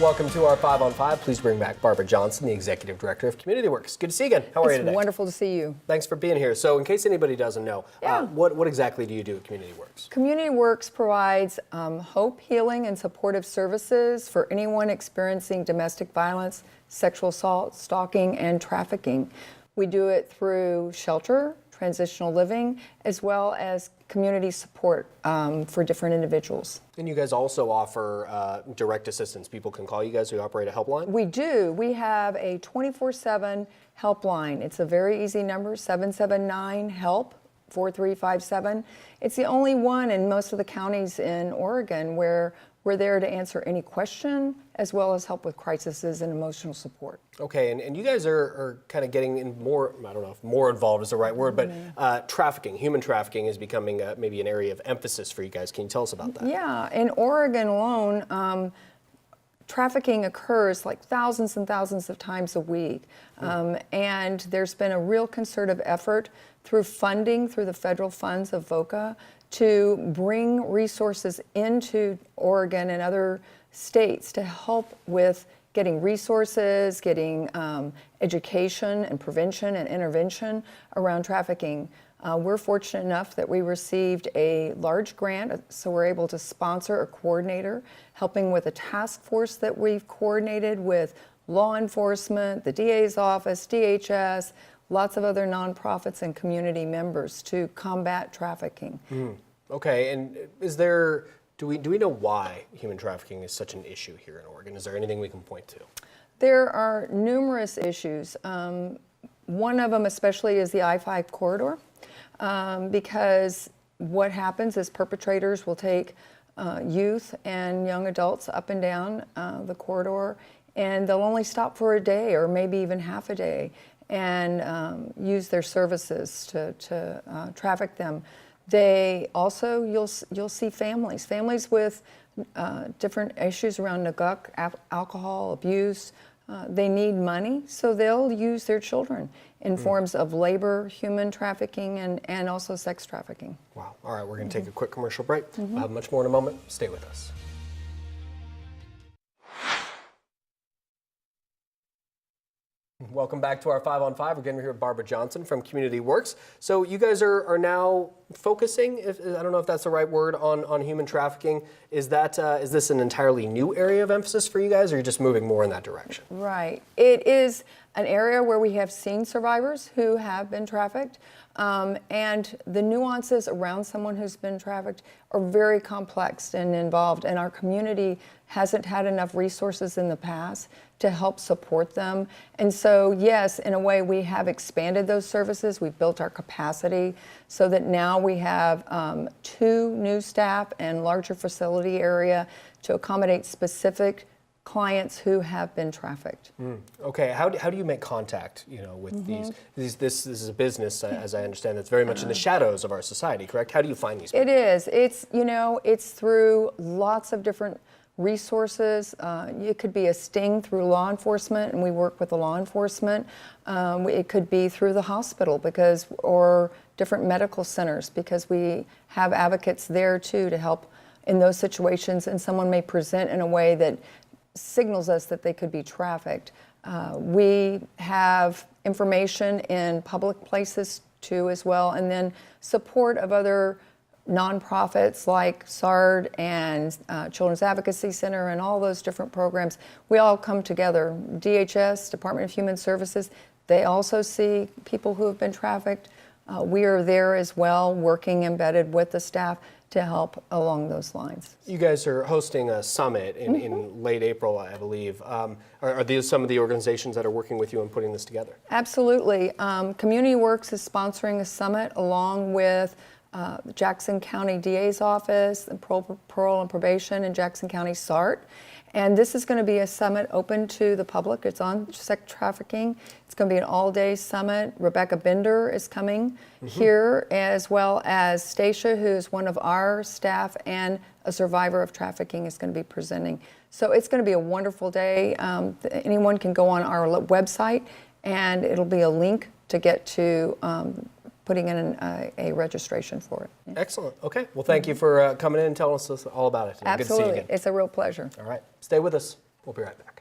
Welcome to our 5 on 5. Please bring back Barbara Johnson, the Executive Director of Community Works. Good to see you again. How are you today? It's wonderful to see you. Thanks for being here. So in case anybody doesn't know, what exactly do you do at Community Works? Community Works provides hope, healing, and supportive services for anyone experiencing domestic violence, sexual assault, stalking, and trafficking. We do it through shelter, transitional living, as well as community support for different individuals. And you guys also offer direct assistance. People can call you guys who operate a helpline? We do. We have a 24/7 helpline. It's a very easy number, 779-HELP-4357. It's the only one in most of the counties in Oregon where we're there to answer any question as well as help with crises and emotional support. Okay, and you guys are kind of getting in more, I don't know if more involved is the right word, but trafficking, human trafficking is becoming maybe an area of emphasis for you guys. Can you tell us about that? Yeah, in Oregon alone, trafficking occurs like thousands and thousands of times a week. And there's been a real concerted effort through funding, through the federal funds of VOCA, to bring resources into Oregon and other states to help with getting resources, getting education and prevention and intervention around trafficking. We're fortunate enough that we received a large grant, so we're able to sponsor a coordinator, helping with a task force that we've coordinated with law enforcement, the DA's office, DHS, lots of other nonprofits and community members to combat trafficking. Okay, and do we know why human trafficking is such an issue here in Oregon? Is there anything we can point to? There are numerous issues. One of them especially is the I-5 corridor, because what happens is perpetrators will take youth and young adults up and down the corridor, and they'll only stop for a day or maybe even half a day and use their services to traffic them. They also, you'll see families with different issues around neglect, alcohol abuse. They need money, so they'll use their children in forms of labor, human trafficking, and also sex trafficking. Wow. All right, we're going to take a quick commercial break. We'll have much more in a moment. Stay with us. Welcome back to our 5 on 5. Again, we're here with Barbara Johnson from Community Works. So you guys are now focusing, I don't know if that's the right word, on human trafficking. Is this an entirely new area of emphasis for you guys, or are you just moving more in that direction? Right. It is an area where we have seen survivors who have been trafficked, and the nuances around someone who's been trafficked are very complex and involved, and our community hasn't had enough resources in the past to help support them. And so, yes, in a way, we have expanded those services. We've built our capacity so that now we have 2 new staff and larger facility area to accommodate specific clients who have been trafficked. Okay, how do you make contact, with these? This is a business, as I understand, that's very much in the shadows of our society, correct? How do you find these people? It is. It's through lots of different resources. It could be a sting through law enforcement, and we work with the law enforcement. It could be through the hospital or different medical centers, because we have advocates there too to help in those situations, and someone may present in a way that signals us that they could be trafficked. We have information in public places too as well, and then support of other nonprofits like SARD and Children's Advocacy Center and all those different programs. We all come together. DHS, Department of Human Services, they also see people who have been trafficked. We are there as well, working embedded with the staff to help along those lines. You guys are hosting a summit in late April, I believe. Are these some of the organizations that are working with you on putting this together? Absolutely. Community Works is sponsoring a summit along with the Jackson County DA's office, and Parole and Probation, and Jackson County SART. And this is going to be a summit open to the public. It's on sex trafficking. It's going to be an all-day summit. Rebecca Bender is coming here, as well as Stacia, who is one of our staff and a survivor of trafficking, is going to be presenting. So it's going to be a wonderful day. Anyone can go on our website, and it'll be a link to get to putting in a registration for it. Excellent. Okay. Well, thank you for coming in and telling us all about it. Absolutely. Good to see you again. It's a real pleasure. All right. Stay with us. We'll be right back.